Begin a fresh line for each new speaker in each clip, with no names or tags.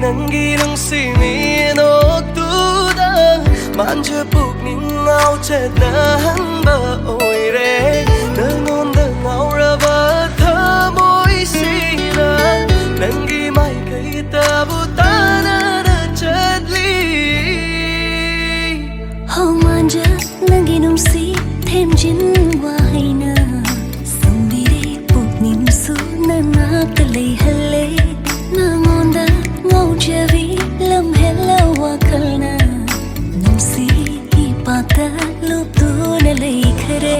ನಂಗಿ ನುಂಗ್ಸಿ ಮೀನೋಗ್ತೂದ ಮಾಂಜ ಪುಕ್ನಿಂಗ್ ngao chết na hắn bờ ôi re nơi ngôn đời ngao ra bờ thơ môi xì na nâng ghi mai cây ta bu ta na đã chết li
hồng manja nâng ghi nung si thêm chín hoa hay na sông đi đi buộc niềm su na na cái lì hale na ngôn đã ngao chơi vi lâm hela hoa khal na nung si pata loop tu na leikhre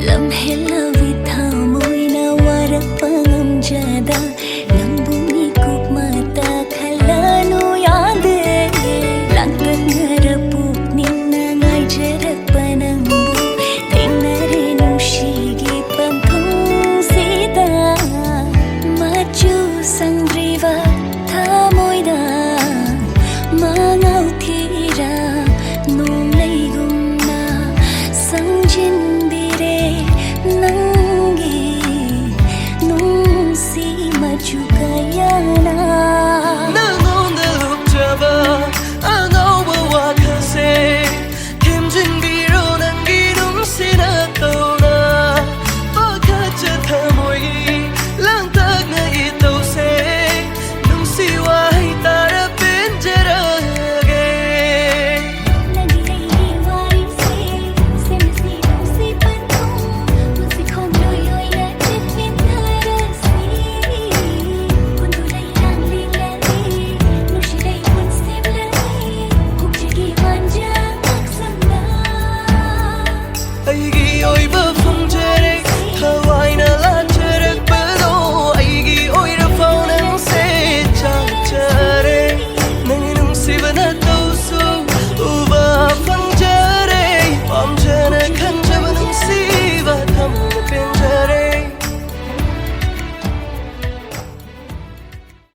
lam hela vi tha moi na warak pangam jada